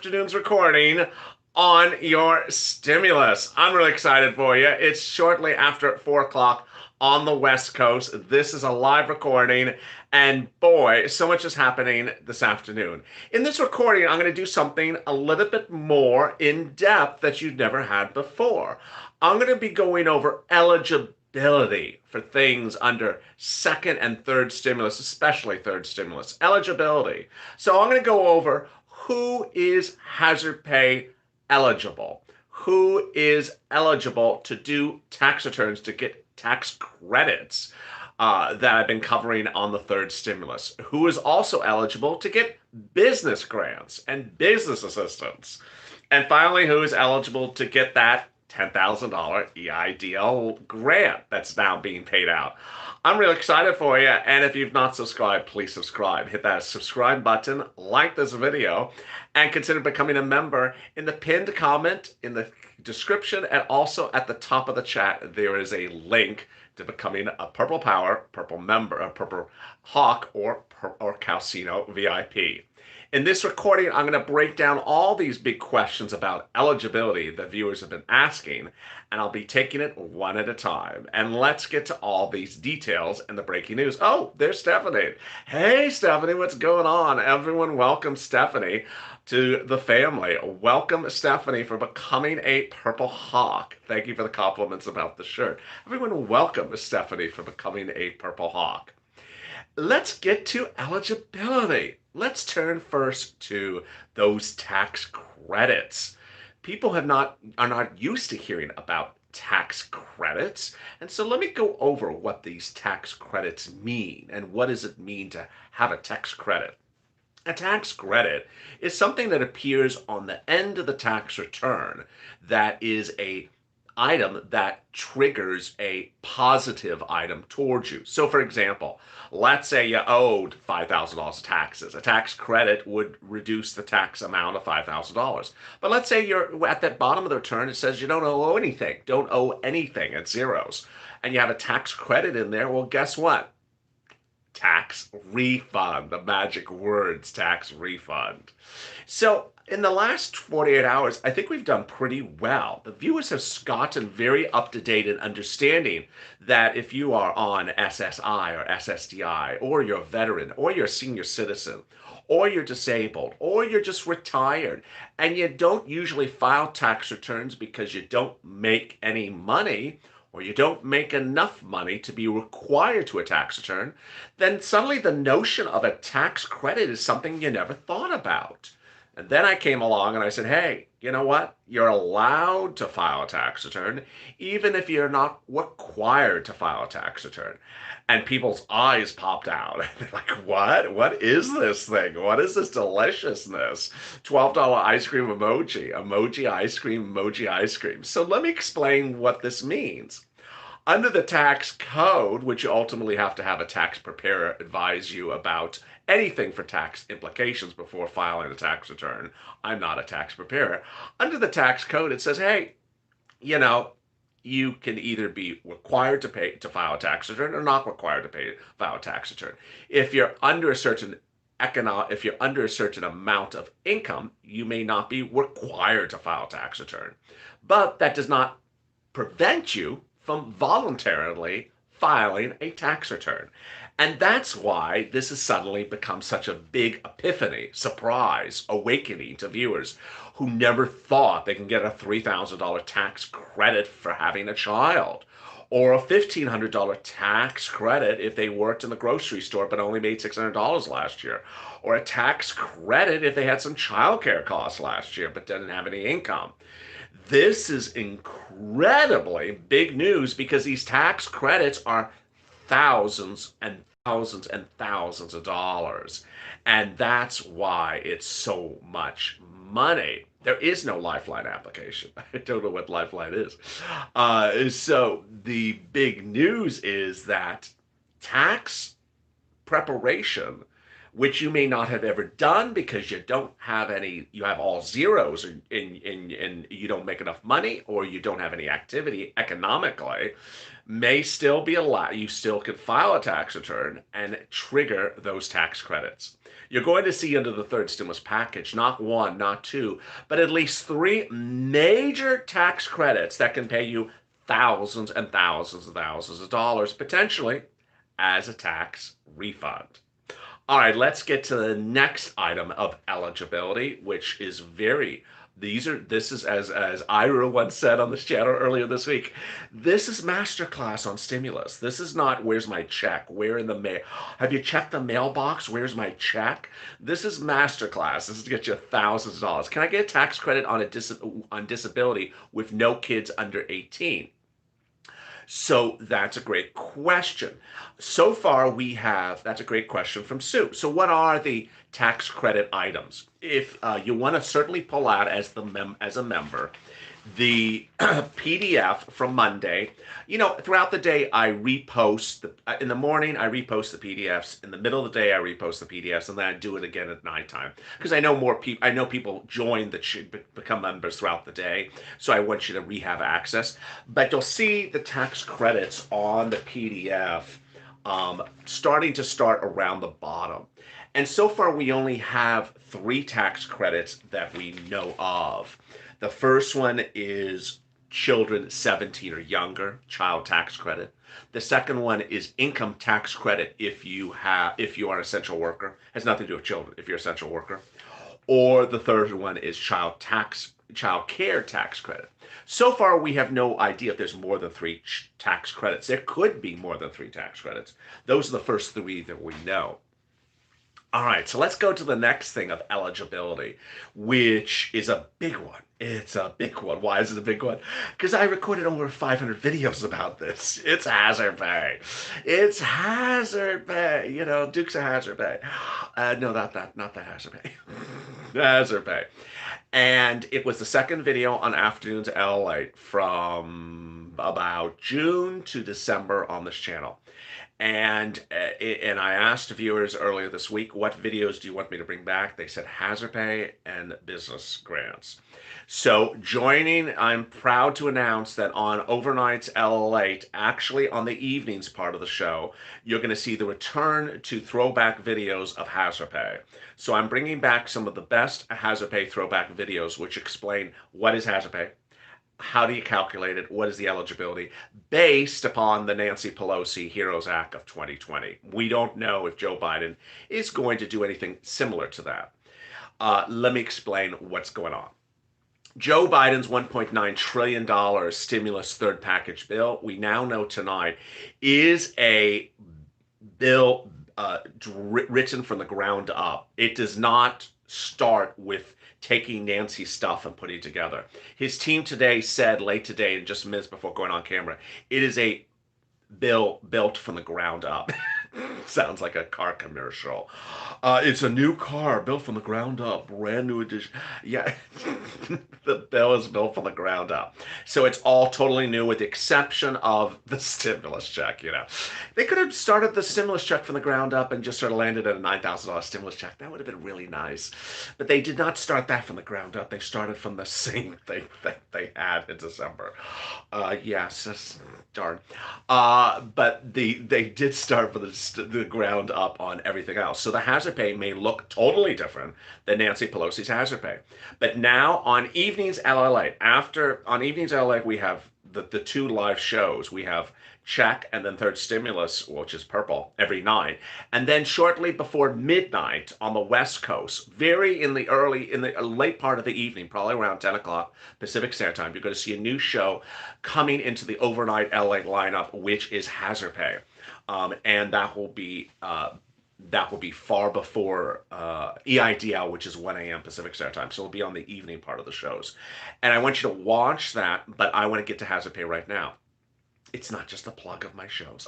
afternoon's recording on your stimulus. I'm really excited for you. It's shortly after 4 o'clock on the West Coast. This is a live recording, and boy, so much is happening this afternoon. In this recording, I'm going to do something a little bit more in depth that you've never had before. I'm going to be going over eligibility for things under second and third stimulus, especially third stimulus. Eligibility. So I'm going to go over who is hazard pay eligible, who is eligible to do tax returns to get tax credits that I've been covering on the third stimulus, who is also eligible to get business grants and business assistance, and finally, who is eligible to get that $10,000 EIDL grant that's now being paid out. I'm really excited for you, and if you've not subscribed, please subscribe. Hit that subscribe button, like this video, and consider becoming a member. In the pinned comment, in the description, and also at the top of the chat, there is a link to becoming a Purple Power, Purple Member, a Purple Hawk, or Calcino VIP. In this recording, I'm going to break down all these big questions about eligibility that viewers have been asking, and I'll be taking it one at a time. And let's get to all these details and the breaking news. Oh, there's Stephanie. Hey, Stephanie, what's going on? Everyone welcome Stephanie to the family. Welcome, Stephanie, for becoming a Purple Hawk. Thank you for the compliments about the shirt. Everyone welcome Stephanie for becoming a Purple Hawk. Let's get to eligibility. Let's turn first to those tax credits. People are not used to hearing about tax credits, and so let me go over what these tax credits mean and what does it mean to have a tax credit. A tax credit is something that appears on the end of the tax return that is a item that triggers a positive item towards you. So for example, let's say you owed $5,000 taxes. A tax credit would reduce the tax amount of $5,000. But let's say you're at that bottom of the return, it says you don't owe anything, don't owe anything at zeros. And you have a tax credit in there. Well, guess what? Tax refund, the magic words, tax refund. So in the last 48 hours, I think we've done pretty well. The viewers have gotten very up to date in understanding that if you are on SSI or SSDI, or you're a veteran, or you're a senior citizen, or you're disabled, or you're just retired, and you don't usually file tax returns because you don't make any money, or you don't make enough money to be required to a tax return, then suddenly the notion of a tax credit is something you never thought about. And then I came along and I said, hey, you know what? You're allowed to file a tax return, even if you're not required to file a tax return. And people's eyes popped out. They're like, what? What is this thing? What is this deliciousness? $12 ice cream emoji, emoji ice cream, emoji ice cream. So let me explain what this means. Under the tax code, which you ultimately have to have a tax preparer advise you about anything for tax implications before filing a tax return. I'm not a tax preparer. Under the tax code, it says, hey, you know, you can either be required to file a tax return or not required to file a tax return. If you're under a certain if you're under a certain amount of income, you may not be required to file a tax return. But that does not prevent you from voluntarily filing a tax return. And that's why this has suddenly become such a big epiphany, surprise, awakening to viewers who never thought they can get a $3,000 tax credit for having a child, or a $1,500 tax credit if they worked in the grocery store but only made $600 last year, or a tax credit if they had some childcare costs last year but didn't have any income. This is incredibly big news because these tax credits are thousands and thousands and thousands of dollars. And that's why it's so much money. There is no Lifeline application. I don't know what Lifeline is. So the big news is that tax preparation which you may not have ever done because you don't have any, you have all zeros and you don't make enough money or you don't have any activity economically, may still be allowed, you still can file a tax return and trigger those tax credits. You're going to see under the third stimulus package, not one, not two, but at least three major tax credits that can pay you thousands and thousands and thousands of dollars potentially as a tax refund. All right, let's get to the next item of eligibility, which is very, this is as Ira once said on this channel earlier this week, this is masterclass on stimulus. This is not where's my check, where in the mail, have you checked the mailbox, where's my check? This is masterclass. This is to get you thousands of dollars. Can I get a tax credit on on disability with no kids under 18? So that's a great question. So far, that's a great question from Sue. So what are the tax credit items? If you want to certainly pull out as a member, the PDF from Monday. You know, throughout the day, I repost in the morning, I repost the PDFs. In the middle of the day, I repost the PDFs, and then I do it again at nighttime because I know more people. I know people join that should become members throughout the day, so I want you to have access. But you'll see the tax credits on the PDF starting to start around the bottom. And so far, we only have 3 tax credits that we know of. The first one is children 17 or younger, child tax credit. The second one is income tax credit if you are an essential worker. Has nothing to do with children if you're an essential worker. Or the third one is child care tax credit. So far, we have no idea if there's more than 3 tax credits. There could be more than 3 tax credits. Those are the first 3 that we know. All right, so let's go to the next thing of eligibility, which is a big one. It's a big one. Why is it a big one? Because I recorded over 500 videos about this. It's hazard pay. It's hazard pay. You know, Dukes of hazard pay. No, not that hazard pay. Hazard pay. And it was the second video on Afternoons Lalate from about June to December on this channel. And I asked viewers earlier this week, what videos do you want me to bring back? They said hazard pay and business grants. So I'm proud to announce that on Overnights Lalate, actually on the evenings part of the show, you're going to see the return to throwback videos of hazard pay. So I'm bringing back some of the best hazard pay throwback videos, which explain what is hazard pay, how do you calculate it, what is the eligibility, based upon the Nancy Pelosi HEROES Act of 2020. We don't know if Joe Biden is going to do anything similar to that. Let me explain what's going on. Joe Biden's $1.9 trillion stimulus third package bill, we now know tonight, is a bill written from the ground up. It does not start with taking Nancy's stuff and putting it together. His team today said, late today, and just minutes before going on camera, it is a bill built from the ground up. Sounds like a car commercial. It's a new car built from the ground up, brand new edition. Yeah, the bill is built from the ground up. So it's all totally new with the exception of the stimulus check, you know. They could have started the stimulus check from the ground up and just sort of landed at a $9,000 stimulus check. That would have been really nice. But they did not start that from the ground up. They started from the same thing that they had in December. Yes, darn. But they did start from the ground up on everything else. So the hazard pay may look totally different than Nancy Pelosi's hazard pay. But now on Evenings Lalate, we have the 2 live shows. We have check and then third stimulus, which is purple, every night. And then shortly before midnight on the West Coast, in the late part of the evening, probably around 10 o'clock Pacific Standard Time, you're going to see a new show coming into the Overnight Lalate lineup, which is hazard pay. And that will be far before EIDL, which is 1 a.m. Pacific Standard Time. So it'll be on the evening part of the shows. And I want you to watch that, but I want to get to hazard pay right now. It's not just a plug of my shows.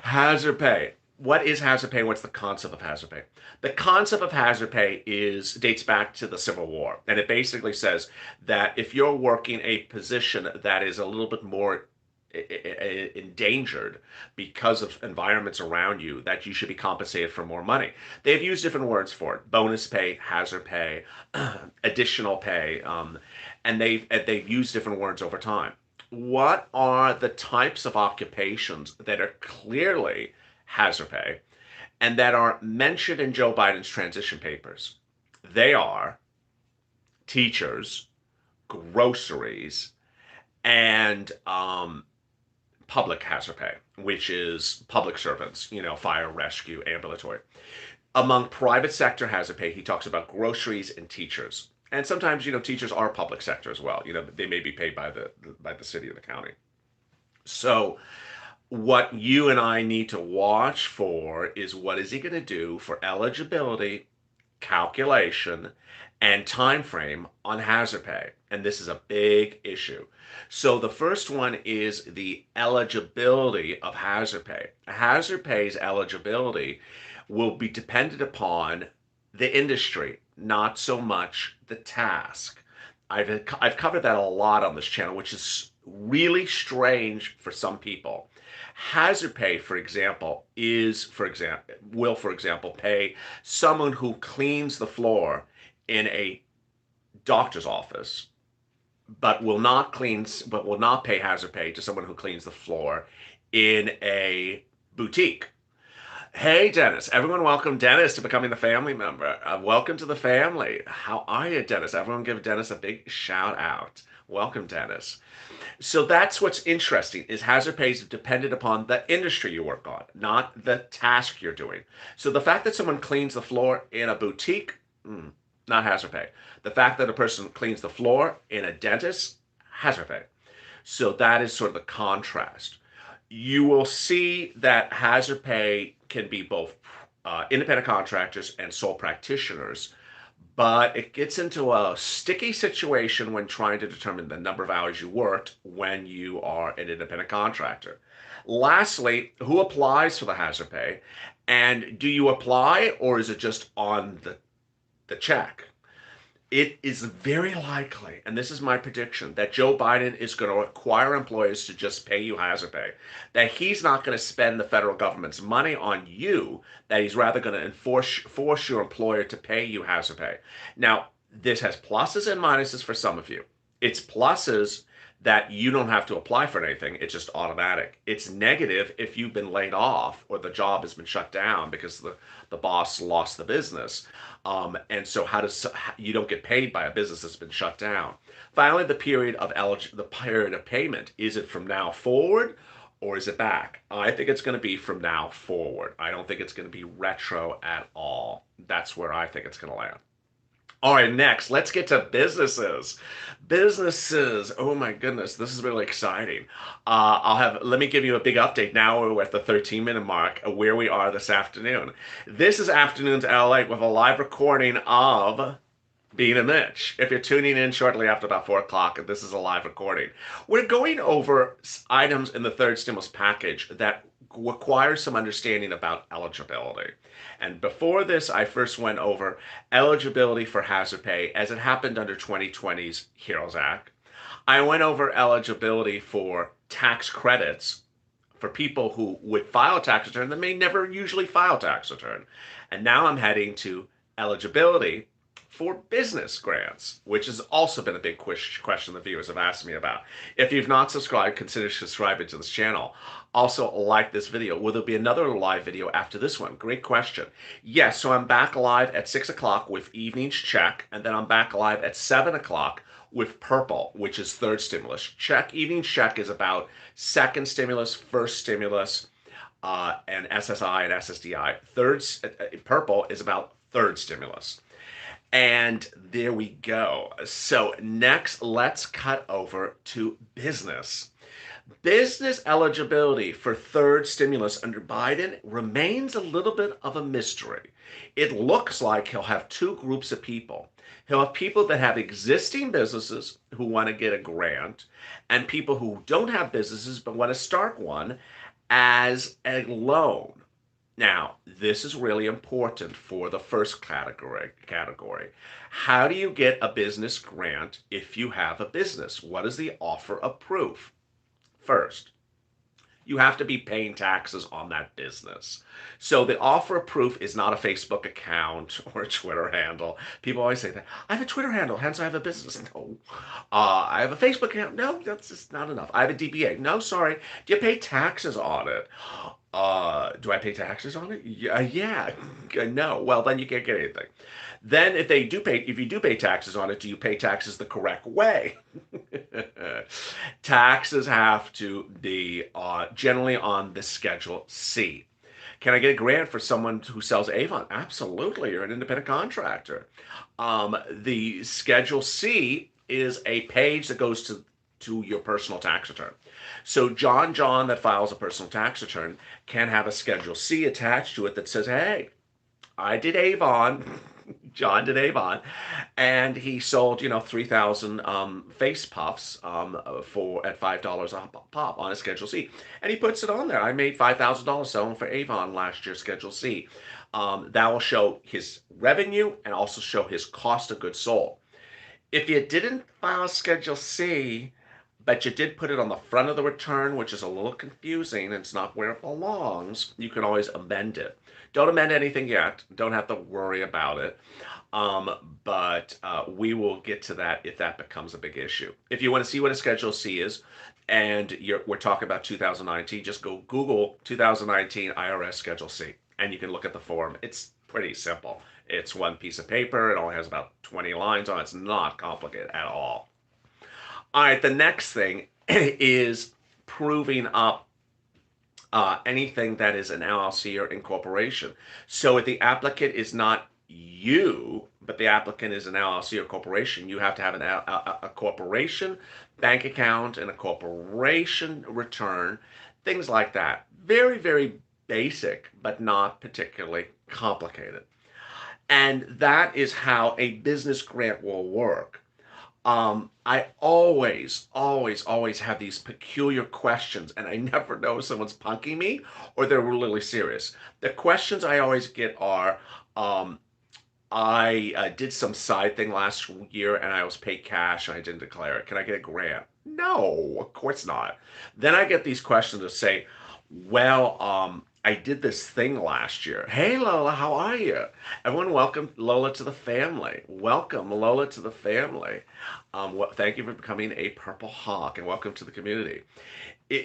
Hazard pay. What is hazard pay? What's the concept of hazard pay? The concept of hazard pay dates back to the Civil War. And it basically says that if you're working a position that is a little bit more endangered because of environments around you, that you should be compensated for more money. They've used different words for it: bonus pay, hazard pay, additional pay, and they've used different words over time. What are the types of occupations that are clearly hazard pay and that are mentioned in Joe Biden's transition papers? They are teachers, groceries, and public hazard pay, which is public servants, fire, rescue, ambulatory. Among private sector hazard pay, he talks about groceries and teachers. And sometimes, teachers are public sector as well. They may be paid by the city or the county. So what you and I need to watch for is, what is he going to do for eligibility, calculation, and time frame on hazard pay? And this is a big issue. So the first one is the eligibility of hazard pay. Hazard pay's eligibility will be dependent upon the industry, not so much the task. I've covered that a lot on this channel, which is really strange for some people. Hazard pay, for example, will, for example, pay someone who cleans the floor in a doctor's office, but will not pay hazard pay to someone who cleans the floor in a boutique. Hey, Dennis. Everyone welcome Dennis to becoming the family member. Welcome to the family. How are you, Dennis? Everyone give Dennis a big shout out. Welcome, Dennis. So that's what's interesting, is hazard pay is dependent upon the industry you work on, not the task you're doing. So the fact that someone cleans the floor in a boutique, not hazard pay. The fact that a person cleans the floor in a dentist, hazard pay. So that is sort of the contrast. You will see that hazard pay can be both independent contractors and sole practitioners, but it gets into a sticky situation when trying to determine the number of hours you worked when you are an independent contractor. Lastly, who applies for the hazard pay? And do you apply, or is it just on the check? It is very likely, and this is my prediction, that Joe Biden is going to require employers to just pay you hazard pay. That he's not going to spend the federal government's money on you, that he's rather going to force your employer to pay you hazard pay. Now, this has pluses and minuses for some of you. It's pluses that you don't have to apply for anything. It's just automatic. It's negative if you've been laid off or the job has been shut down because the boss lost the business. And so you don't get paid by a business that's been shut down. Finally, the period of payment. Is it from now forward, or is it back? I think it's going to be from now forward. I don't think it's going to be retro at all. That's where I think it's going to land. All right, next, let's get to businesses. Businesses, oh my goodness, this is really exciting. Let me give you a big update now. We're at the 13-minute mark of where we are this afternoon. This is Afternoons LA with a live recording of Bean and Mitch. If you're tuning in shortly after about 4 o'clock, this is a live recording. We're going over items in the third stimulus package that require some understanding about eligibility. And before this, I first went over eligibility for hazard pay as it happened under 2020's HEROES Act. I went over eligibility for tax credits for people who would file a tax return that may never usually file a tax return. And now I'm heading to eligibility for business grants, which has also been a big question the viewers have asked me about. If you've not subscribed, consider subscribing to this channel. Also, like this video. Will there be another live video after this one? Great question. Yes, so I'm back live at 6 o'clock with Evening's Check, and then I'm back live at 7 o'clock with Purple, which is third stimulus. Evening's Check is about second stimulus, first stimulus, and SSI and SSDI. Purple is about third stimulus. And there we go. So next, let's cut over to business. Business eligibility for third stimulus under Biden remains a little bit of a mystery. It looks like he'll have two groups of people. He'll have people that have existing businesses who want to get a grant, and people who don't have businesses but want to start one as a loan. Now, this is really important for the first category. How do you get a business grant if you have a business? What is the offer of proof? First, You have to be paying taxes on that business. So the offer of proof is not a Facebook account or a Twitter handle. People always say that. I have a Twitter handle, hence I have a business. No. I have a Facebook account. No, that's just not enough. I have a DBA. No, sorry. Do you pay taxes on it? Do I pay taxes on it? Yeah. No. Well, then you can't get anything. Then if you do pay taxes on it, do you pay taxes the correct way? Taxes have to be generally on the Schedule C. Can I get a grant for someone who sells Avon? Absolutely. You're an independent contractor. The Schedule C is a page that goes to your personal tax return. So John that files a personal tax return can have a Schedule C attached to it that says, hey, I did Avon. John did Avon, and he sold 3,000 face puffs for at $5 a pop on a Schedule C, and he puts it on there. I made $5,000 selling for Avon last year, Schedule C. That will show his revenue and also show his cost of goods sold. If you didn't file Schedule C, but you did put it on the front of the return, which is a little confusing and it's not where it belongs, you can always amend it. Don't amend anything yet. Don't have to worry about it. But we will get to that if that becomes a big issue. If you want to see what a Schedule C is, and we're talking about 2019, just go Google 2019 IRS Schedule C, and you can look at the form. It's pretty simple. It's one piece of paper. It only has about 20 lines on it. It's not complicated at all. All right, the next thing is proving up anything that is an LLC or incorporation. So if the applicant is not you, but the applicant is an LLC or corporation, you have to have a corporation bank account and a corporation return, things like that. Very, very basic, but not particularly complicated. And that is how a business grant will work. I always have these peculiar questions, and I never know if someone's punking me or they're really serious. The questions I always get are, I did some side thing last year and I was paid cash and I didn't declare it. Can I get a grant? No, of course not. Then I get these questions that say, well, I did this thing last year. Hey, Lola, how are you? Everyone, welcome Lola to the family. Welcome Lola to the family. Thank you for becoming a Purple Hawk and welcome to the community.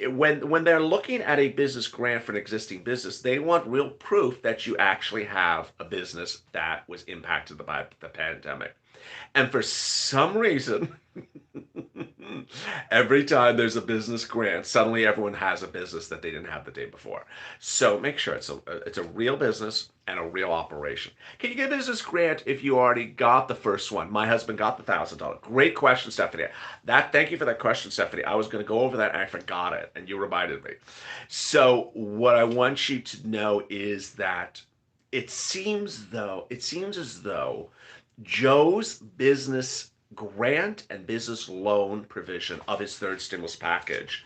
When they're looking at a business grant for an existing business, they want real proof that you actually have a business that was impacted by the pandemic. And for some reason, every time there's a business grant, suddenly everyone has a business that they didn't have the day before. So make sure it's a real business and a real operation. Can you get a business grant if you already got the first one? My husband got the $1,000. Great question, Stephanie. Thank you for that question, Stephanie. I was going to go over that and I forgot it, and you reminded me. So what I want you to know is that it seems as though Joe's business grant and business loan provision of his third stimulus package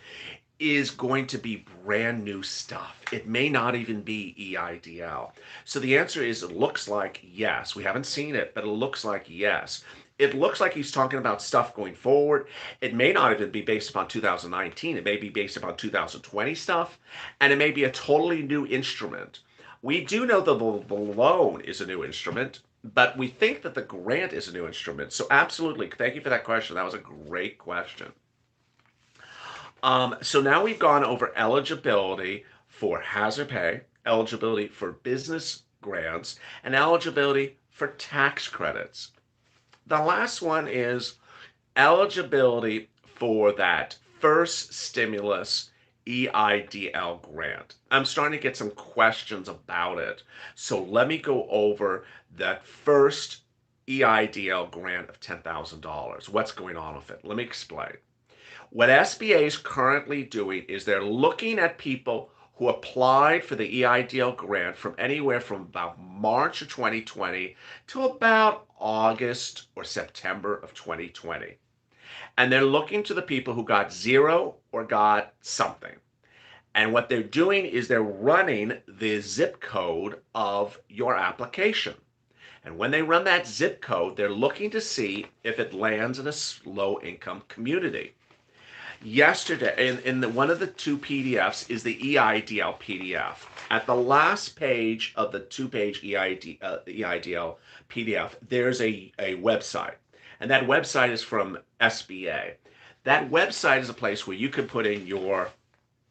is going to be brand new stuff. It may not even be EIDL. So the answer is, it looks like yes. We haven't seen it, but it looks like yes. It looks like he's talking about stuff going forward. It may not even be based upon 2019. It may be based upon 2020 stuff, and it may be a totally new instrument. We do know that the loan is a new instrument, but we think that the grant is a new instrument. So absolutely, thank you for that question. That was a great question. So now we've gone over eligibility for hazard pay, eligibility for business grants, and eligibility for tax credits. The last one is eligibility for that first stimulus EIDL grant. I'm starting to get some questions about it. So let me go over that first EIDL grant of $10,000. What's going on with it? Let me explain. What SBA is currently doing is they're looking at people who applied for the EIDL grant from anywhere from about March of 2020 to about August or September of 2020. And they're looking to the people who got zero or got something. And what they're doing is they're running the zip code of your application. And when they run that zip code, they're looking to see if it lands in a low-income community. Yesterday, one of the two PDFs is the EIDL PDF. At the last page of the two-page EIDL PDF, there's a website, and that website is from SBA. That website is a place where you can put in your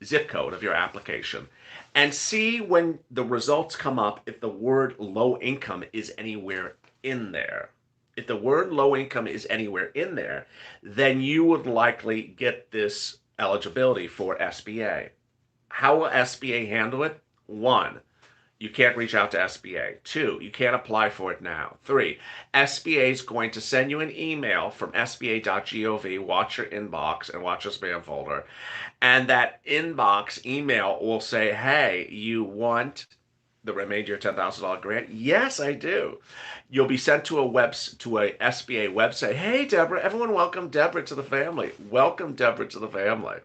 zip code of your application and see when the results come up if the word low income is anywhere in there. If the word low income is anywhere in there, then you would likely get this eligibility for SBA. How will SBA handle it? One, you can't reach out to SBA. Two, you can't apply for it now. Three, SBA is going to send you an email from sba.gov, watch your inbox and watch your spam folder. And that inbox email will say, hey, you want the remainder of your $10,000 grant? Yes, I do. You'll be sent to a SBA website. Hey, Deborah, everyone welcome Deborah to the family. Welcome Deborah to the family.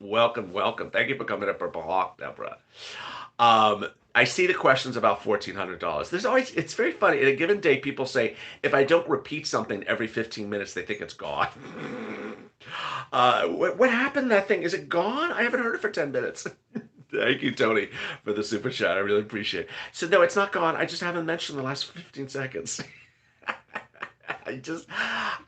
Welcome, welcome. Thank you for coming up for Bahawk, Deborah. I see the questions about $1,400. There's always, it's very funny. In a given day, people say, if I don't repeat something every 15 minutes, they think it's gone. What happened to that thing? Is it gone? I haven't heard it for 10 minutes. Thank you, Tony, for the super chat. I really appreciate it. So no, it's not gone. I just haven't mentioned the last 15 seconds.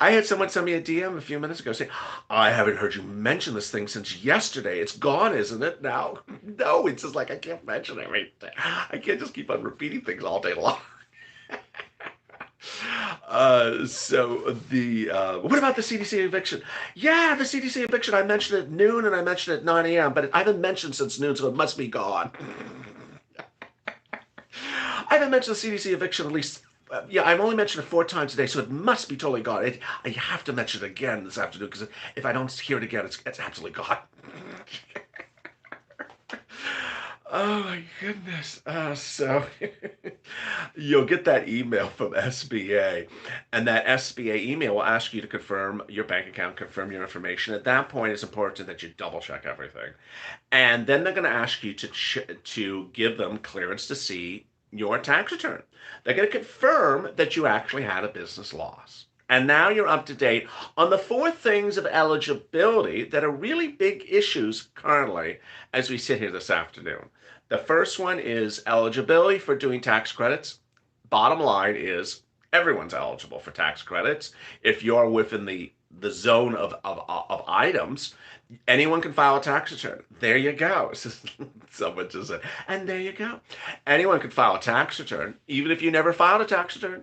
I had someone send me a DM a few minutes ago saying, I haven't heard you mention this thing since yesterday. It's gone, isn't it? Now, no, it's just like I can't mention everything. I can't just keep on repeating things all day long. What about the CDC eviction? Yeah, the CDC eviction, I mentioned at noon and I mentioned at 9 a.m., but I haven't mentioned since noon, so it must be gone. I haven't mentioned the CDC eviction at least, I've only mentioned it 4 times today, so it must be totally gone. I have to mention it again this afternoon, because if I don't hear it again, it's absolutely gone. Oh my goodness. So you'll get that email from SBA, and that SBA email will ask you to confirm your bank account, confirm your information. At that point, it's important that you double check everything. And then they're going to ask you to give them clearance to see your tax return. They're going to confirm that you actually had a business loss. And now you're up to date on the 4 things of eligibility that are really big issues currently as we sit here this afternoon. The first one is eligibility for doing tax credits. Bottom line is everyone's eligible for tax credits. If you're within the zone of items, anyone can file a tax return. There you go. Someone just said, and there you go. Anyone can file a tax return, even if you never filed a tax return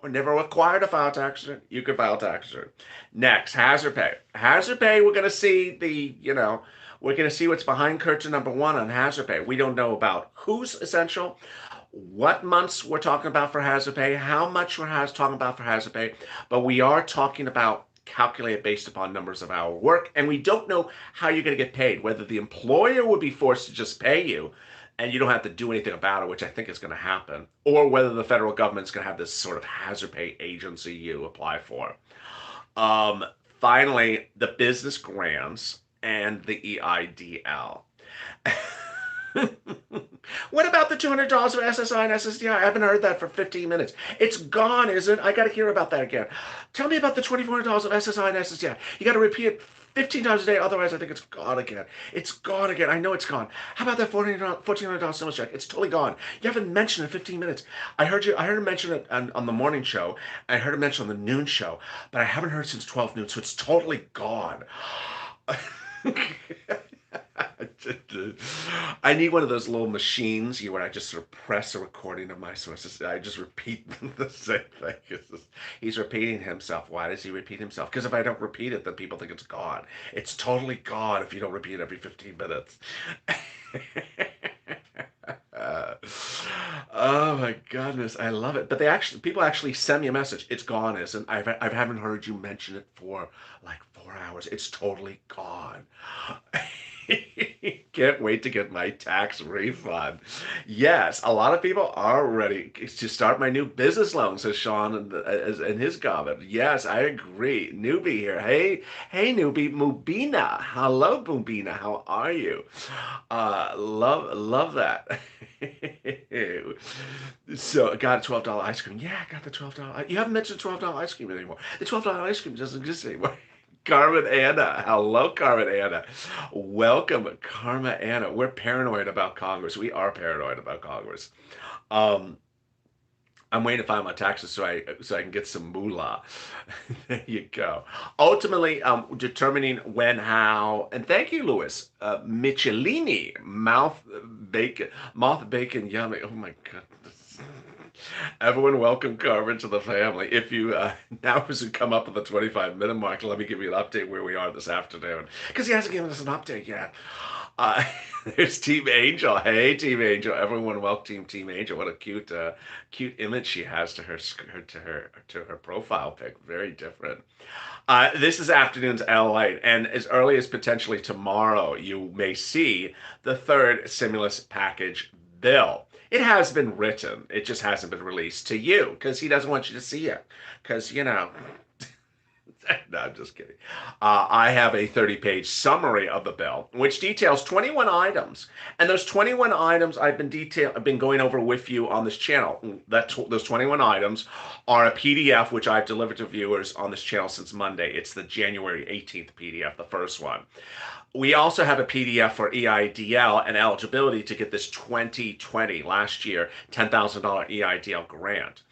or never required to file a tax return, you can file a tax return. Next, hazard pay. Hazard pay, we're going to see we're going to see what's behind curtain number 1 on hazard pay. We don't know about who's essential, what months we're talking about for hazard pay, how much we're talking about for hazard pay, but we are talking about calculated based upon numbers of hour work, and we don't know how you're going to get paid, whether the employer would be forced to just pay you and you don't have to do anything about it, which I think is going to happen, or whether the federal government's going to have this sort of hazard pay agency you apply for. Finally, the business grants and the EIDL. What about the $200 of SSI and SSDI? I haven't heard that for 15 minutes. It's gone, isn't it? I got to hear about that again. Tell me about the $2,400 of SSI and SSDI. You got to repeat it 15 times a day, otherwise I think it's gone again. It's gone again. I know it's gone. How about that $1,400 stimulus check? It's totally gone. You haven't mentioned it in 15 minutes. I heard him mention it on the morning show. I heard him mention it on the noon show, but I haven't heard it since 12 noon, so it's totally gone. I need one of those little machines where I just sort of press a recording of my sources. I just repeat the same thing. He's repeating himself. Why does he repeat himself? Because if I don't repeat it, then people think it's gone. It's totally gone if you don't repeat it every 15 minutes. Oh my goodness, I love it. But people actually send me a message. It's gone, isn't? I haven't heard you mention it for like 4 hours. It's totally gone. Can't wait to get my tax refund. Yes, a lot of people are ready to start my new business loan, says Sean in his comment. Yes, I agree. Newbie here. Hey, newbie. Mubina. Hello, Mubina. How are you? Love that. So I got a $12 ice cream. Yeah, I got the $12. You haven't mentioned $12 ice cream anymore. The $12 ice cream doesn't exist anymore. Carmen Anna. Hello, Carmen Anna. Welcome, Karma Anna. We're paranoid about Congress. We are paranoid about Congress. Um, I'm waiting to file my taxes so I can get some moolah. There you go. Ultimately, determining when, how, and thank you, Louis. Michelini, mouth bacon, yummy. Oh my goodness. Everyone, welcome Carmen to the family. If you now as we come up with the 25-minute mark, let me give you an update where we are this afternoon because he hasn't given us an update yet. Uh, there's Team Angel. Hey, Team Angel. Everyone, welcome Team Angel. What a cute image she has to her profile pic. Very different. This is afternoon's LA, and as early as potentially tomorrow, you may see the third stimulus package bill. It has been written. It just hasn't been released to you because he doesn't want you to see it. Because, no, I'm just kidding. I have a 30-page summary of the bill, which details 21 items, and those 21 items I've been going over with you on this channel. Those 21 items are a PDF which I've delivered to viewers on this channel since Monday. It's the January 18th PDF, the first one. We also have a PDF for EIDL and eligibility to get this 2020 last year $10,000 EIDL grant.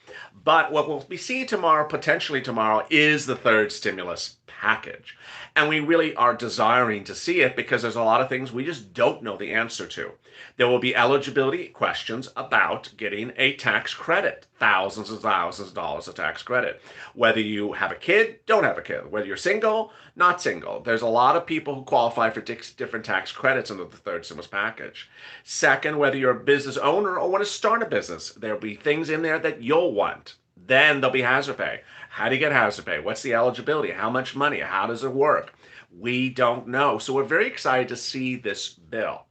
But what we'll be seeing tomorrow, potentially tomorrow, is the third stimulus package. And we really are desiring to see it because there's a lot of things we just don't know the answer to. There will be eligibility questions about getting a tax credit, thousands and thousands of dollars of tax credit. Whether you have a kid, don't have a kid. Whether you're single, not single. There's a lot of people who qualify for different tax credits under the third stimulus package. Second, whether you're a business owner or want to start a business, there'll be things in there that you'll want. Then there'll be hazard pay. How do you get hazard pay? What's the eligibility? How much money? How does it work? We don't know. So we're very excited to see this bill.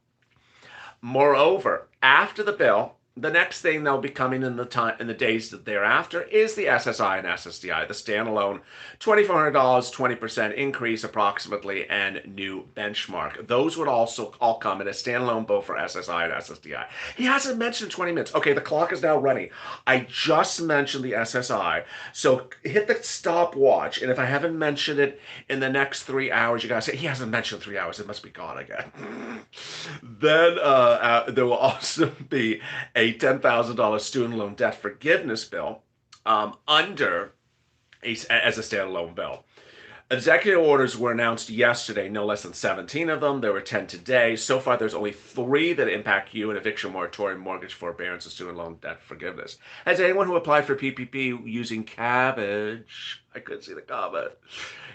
Moreover, after the bill, the next thing that'll be coming in the days thereafter is the SSI and SSDI, the standalone $2,400, 20% increase approximately, and new benchmark. Those would also all come in a standalone bill for SSI and SSDI. He hasn't mentioned 20 minutes. Okay, the clock is now running. I just mentioned the SSI, so hit the stopwatch, and if I haven't mentioned it in the next 3 hours, you guys say, he hasn't mentioned 3 hours, it must be gone again. Then there will also be a $10,000 student loan debt forgiveness bill as a standalone bill. Executive orders were announced yesterday, no less than 17 of them. There were 10 today. So far, there's only 3 that impact you: an eviction moratorium, mortgage forbearance, and student loan debt forgiveness. Has anyone who applied for PPP using Cabbage, I couldn't see the comment,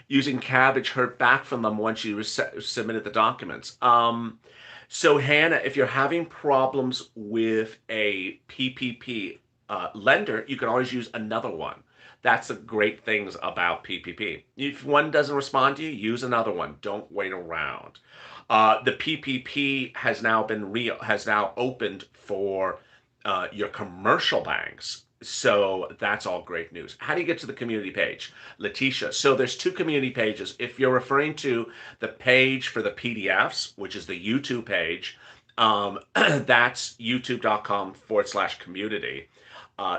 using Cabbage heard back from them once you submitted the documents? So Hannah, if you're having problems with a PPP lender, you can always use another one. That's the great things about PPP. If one doesn't respond to you, use another one. Don't wait around. The PPP has now opened for your commercial banks. So that's all great news. How do you get to the community page? Letitia. So there's 2 community pages. If you're referring to the page for the PDFs, which is the YouTube page, that's youtube.com/community.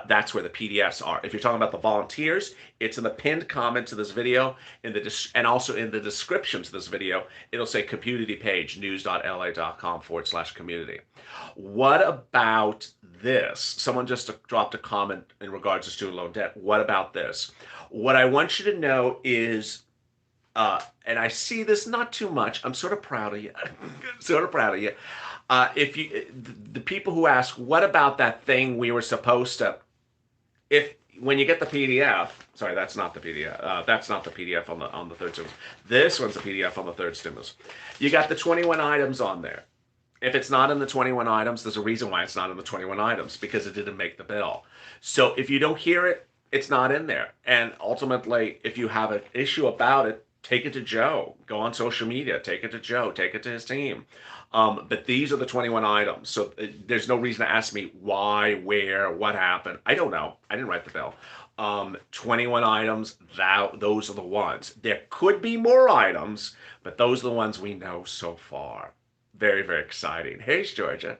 That's where the PDFs are. If you're talking about the volunteers, it's in the pinned comment to this video, and also in the description to this video, it'll say community page, news.la.com/community. What about this? Someone just dropped a comment in regards to student loan debt. What about this? What I want you to know is, and I see this not too much, I'm sort of proud of you. Sort of proud of you. The people who ask, what about that thing we were supposed to, when you get the PDF, sorry, that's not the PDF. That's not the PDF on the third stimulus. This one's the PDF on the third stimulus. You got the 21 items on there. If it's not in the 21 items, there's a reason why it's not in the 21 items, because it didn't make the bill. So if you don't hear it, it's not in there. And ultimately, if you have an issue about it, take it to Joe. Go on social media. Take it to Joe. Take it to his team. But these are the 21 items. So there's no reason to ask me why, where, what happened. I don't know. I didn't write the bill. 21 items, those are the ones. There could be more items, but those are the ones we know so far. Very, very exciting. Hey, Georgia.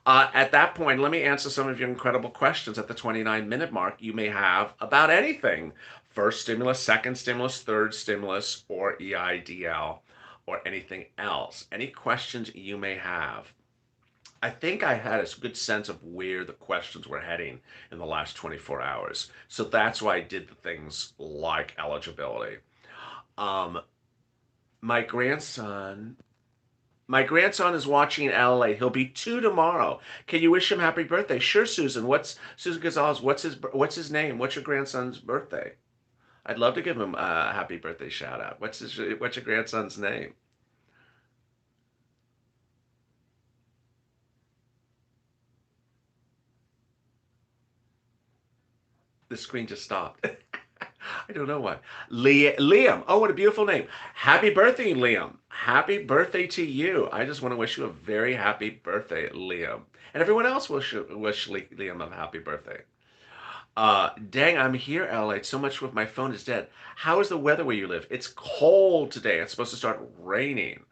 At that point, let me answer some of your incredible questions at the 29-minute mark you may have about anything first stimulus, second stimulus, third stimulus, or EIDL, or anything else. Any questions you may have? I think I had a good sense of where the questions were heading in the last 24 hours. So that's why I did the things like eligibility. Um, my grandson, my grandson is watching in LA. He'll be 2 tomorrow. Can you wish him happy birthday? Sure, Susan. What's Susan Gonzalez? What's his name? What's your grandson's birthday? I'd love to give him a happy birthday shout out. What's your grandson's name? The screen just stopped. I don't know why. Liam. Oh, what a beautiful name. Happy birthday, Liam. Happy birthday to you. I just want to wish you a very happy birthday, Liam. And everyone else wish Liam a happy birthday. Dang, I'm here, LA. So much with my phone is dead. How is the weather where you live? It's cold today. It's supposed to start raining.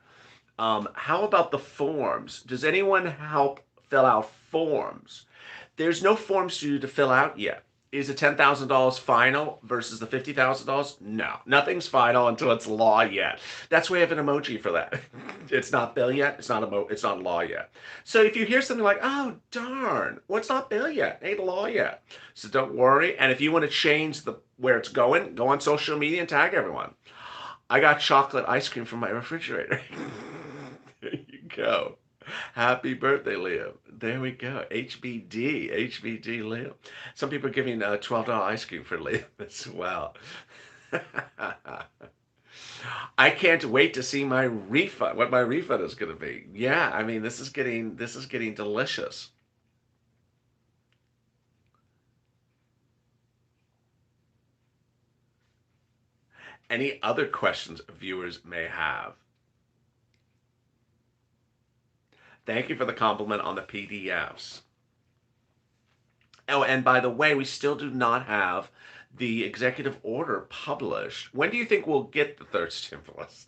How about the forms? Does anyone help fill out forms? There's no forms for you to fill out yet. Is the $10,000 final versus the $50,000? No, nothing's final until it's law yet. That's why I have an emoji for that. It's not bill yet. It's not law yet. So if you hear something like, "Oh darn, what's not bill yet? Ain't law yet." So don't worry. And if you want to change the where it's going, go on social media and tag everyone. I got chocolate ice cream from my refrigerator. There you go. Happy birthday, Liam. There we go. HBD Liam. Some people are giving $12 ice cream for Liam as well. I can't wait to see my refund, what my refund is going to be. Yeah, I mean, this is getting delicious. Any other questions viewers may have? Thank you for the compliment on the PDFs. Oh, and by the way, we still do not have the executive order published. When do you think we'll get the third stimulus?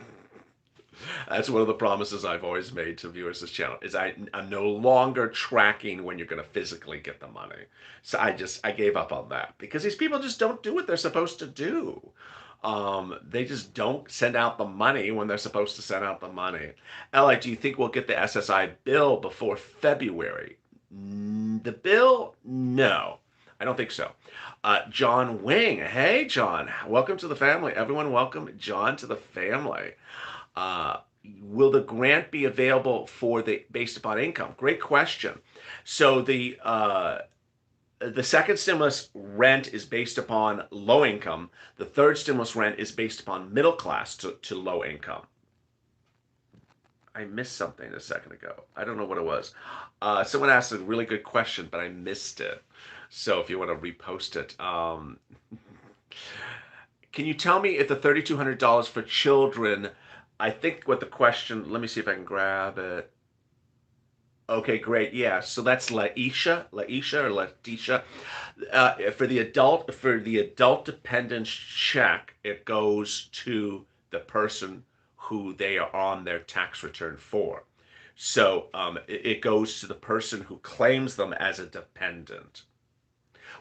That's one of the promises I've always made to viewers of this channel is I'm no longer tracking when you're going to physically get the money. So I gave up on that because these people just don't do what they're supposed to do. They just don't send out the money when they're supposed to send out the money. Ella, do you think we'll get the SSI bill before February? The bill? No, I don't think so. John Wing. Hey, John. Welcome to the family. Everyone welcome John to the family. Uh, will the grant be available for the based upon income? Great question. So the second stimulus rent is based upon low income. The third stimulus rent is based upon middle class to low income. I missed something a second ago. I don't know what it was. Someone asked a really good question, but I missed it. So if you want to repost it, can you tell me if the $3,200 for children? I think what the question. Let me see if I can grab it. Okay, great. Yeah, so that's Laisha or Letitia. For the adult dependence check, it goes to the person who they are on their tax return for. So it goes to the person who claims them as a dependent.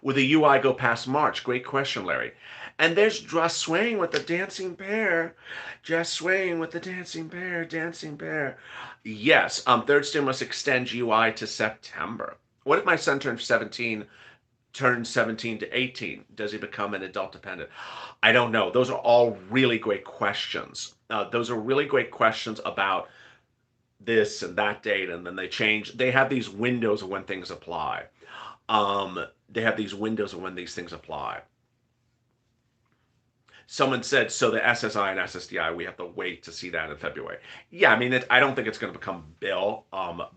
Will the UI go past March? Great question, Larry. And there's Just Swaying with the dancing bear. Just swaying with the dancing bear, dancing bear. Yes, third stimulus extends UI to September. What if my son turns 17 to 18? Does he become an adult dependent? I don't know. Those are all really great questions. Those are really great questions about this and that date, and then they change. They have these windows of when things apply. They have these windows of when these things apply. Someone said, so the SSI and SSDI, we have to wait to see that in February. Yeah, I mean, I don't think it's going to become bill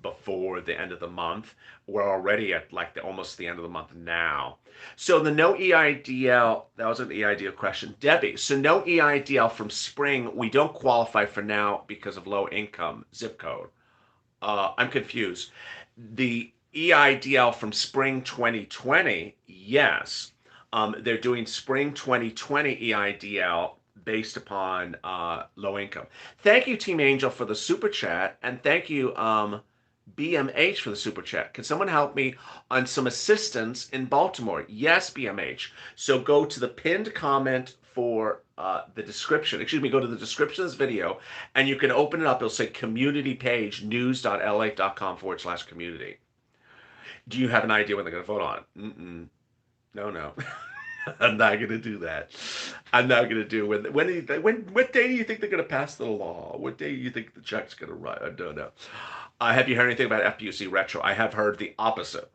before the end of the month. We're already at like almost the end of the month now. So the no EIDL, that was an EIDL question. Debbie, so no EIDL from spring, we don't qualify for now because of low income zip code. I'm confused. The EIDL from spring 2020, yes. They're doing spring 2020 EIDL based upon low income. Thank you, Team Angel, for the super chat, and thank you, BMH for the super chat. Can someone help me on some assistance in Baltimore? Yes, BMH. So go to the pinned comment for the description. Excuse me, go to the description of this video and you can open it up. It'll say community page news.la.com/community. Do you have an idea when they're going to vote on it? No, no. I'm not going to do that. I'm not going to do what day do you think they're going to pass the law? What day do you think the check's going to write? I don't know. Have you heard anything about FPUC retro? I have heard the opposite.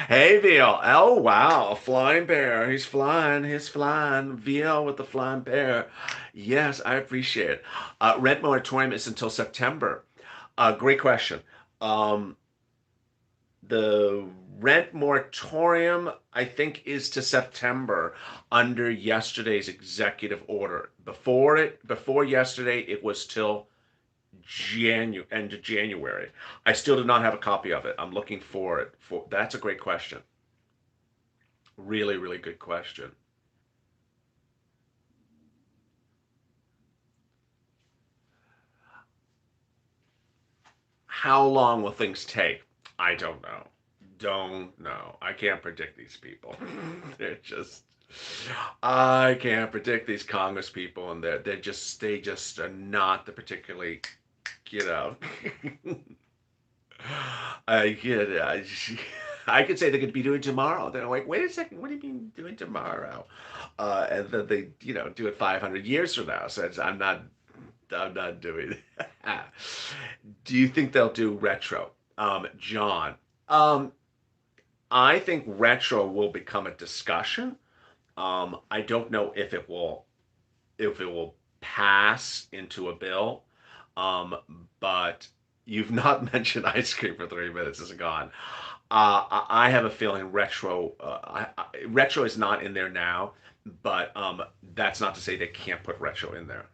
Hey, VL. Oh, wow. A flying bear. He's flying. He's flying. VL with the flying bear. Yes, I appreciate it. Rent moratorium is until September. Great question. The rent moratorium, I think, is to September under yesterday's executive order. Before yesterday, it was till end of January. I still do not have a copy of it. I'm looking for it. That's a great question. Really, really good question. How long will things take? I don't know. Don't know. I can't predict these people. They're just I can't predict these Congress people, and they just are not the particularly, you know. I could say they could be doing tomorrow. They're like, wait a second, what do you mean doing tomorrow? And then they, do it 500 years from now. So I'm not doing it. Do you think they'll do retro? John, I think retro will become a discussion. I don't know if it will pass into a bill. But you've not mentioned ice cream for 3 minutes. It's gone. I have a feeling retro is not in there now, but that's not to say they can't put retro in there.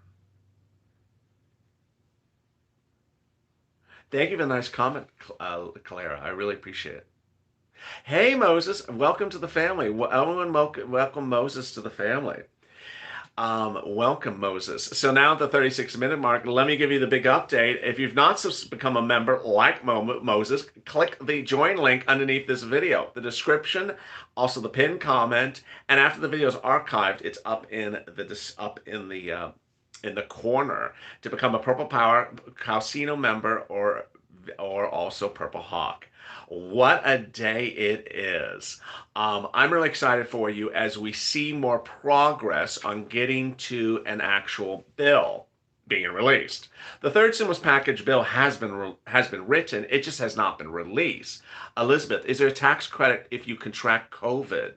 Thank you for the nice comment, Clara. I really appreciate it. Hey, Moses, welcome to the family. Everyone, welcome Moses to the family. Welcome, Moses. So now at the 36-minute mark, let me give you the big update. If you've not become a member like Moses, click the join link underneath this video, the description, also the pinned comment, and after the video is archived, it's up in the corner to become a Purple Power Casino member or also Purple Hawk. What a day it is. I'm really excited for you as we see more progress on getting to an actual bill being released. The third stimulus package bill has been written. It just has not been released. Elizabeth, is there a tax credit if you contract COVID?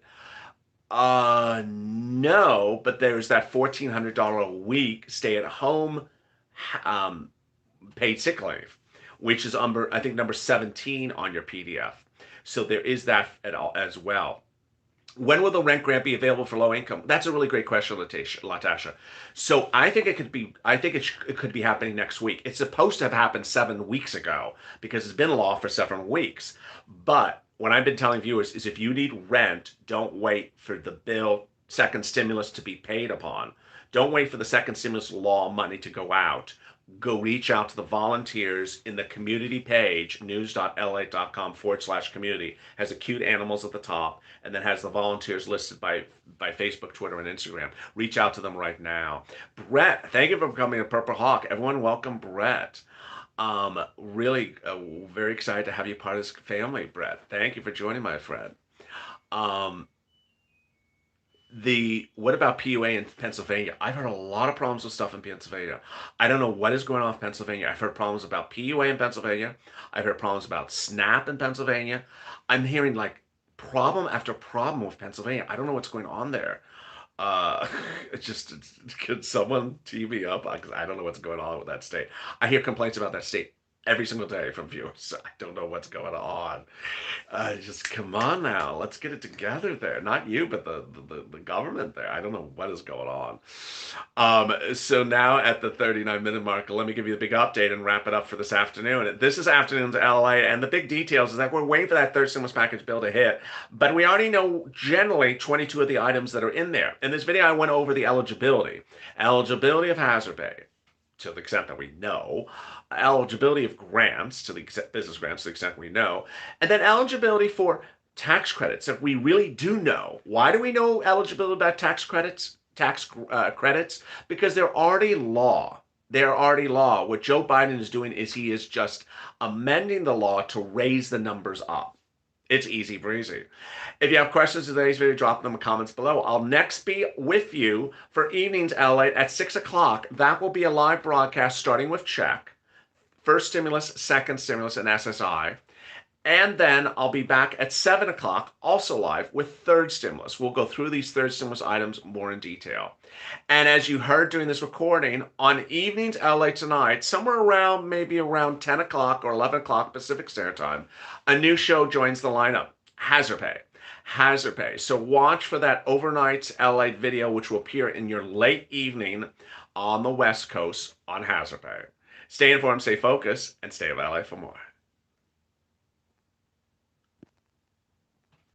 No, but there's that $1,400 a week stay-at-home paid sick leave, which is I think number 17 on your PDF. So there is that as well. When will the rent grant be available for low income? That's a really great question, Latasha. So I think it could be happening next week. It's supposed to have happened 7 weeks ago because it's been law for 7 weeks. But what I've been telling viewers is if you need rent, don't wait for the second stimulus to be paid upon. Don't wait for the second stimulus law money to go out. Go reach out to the volunteers in the community page, news.la.com/community. Has the cute animals at the top and then has the volunteers listed by Facebook, Twitter, and Instagram. Reach out to them right now. Brett, thank you for becoming a Purple Hawk. Everyone welcome Brett. Really very excited to have you part of this family, Brett. Thank you for joining, my friend. What about PUA in Pennsylvania? I've heard a lot of problems with stuff in Pennsylvania. I don't know what is going on in Pennsylvania. I've heard problems about PUA in Pennsylvania. I've heard problems about SNAP in Pennsylvania. I'm hearing like problem after problem with Pennsylvania. I don't know what's going on there. Could someone tee me up? Because I don't know what's going on with that state. I hear complaints about that state every single day from viewers. I don't know what's going on. Just come on now. Let's get it together there. Not you, but the government there. I don't know what is going on. So now at the 39-minute mark, let me give you the big update and wrap it up for this afternoon. This is Afternoons LA, and the big details is that we're waiting for that third stimulus package bill to hit, but we already know generally 22 of the items that are in there. In this video, I went over the eligibility of hazard pay, to the extent that we know, eligibility of grants to the business grants to the extent we know, and then eligibility for tax credits if we really do know. Why do we know eligibility about tax credits? Credits because they're already law. They're already law. What Joe Biden is doing is he is just amending the law to raise the numbers up. It's easy breezy. If you have questions in today's video, drop them in the comments below. I'll next be with you for Evenings Lalate at 6 o'clock. That will be a live broadcast starting with check. First stimulus, second stimulus, and SSI. And then I'll be back at 7 o'clock, also live, with third stimulus. We'll go through these third stimulus items more in detail. And as you heard during this recording, on Evenings LA tonight, somewhere around maybe around 10 o'clock or 11 o'clock Pacific Standard Time, a new show joins the lineup, Hazard Pay. Hazard Pay. So watch for that overnight LA video, which will appear in your late evening on the West Coast on Hazard Pay. Stay informed, stay focused, and stay LA for more.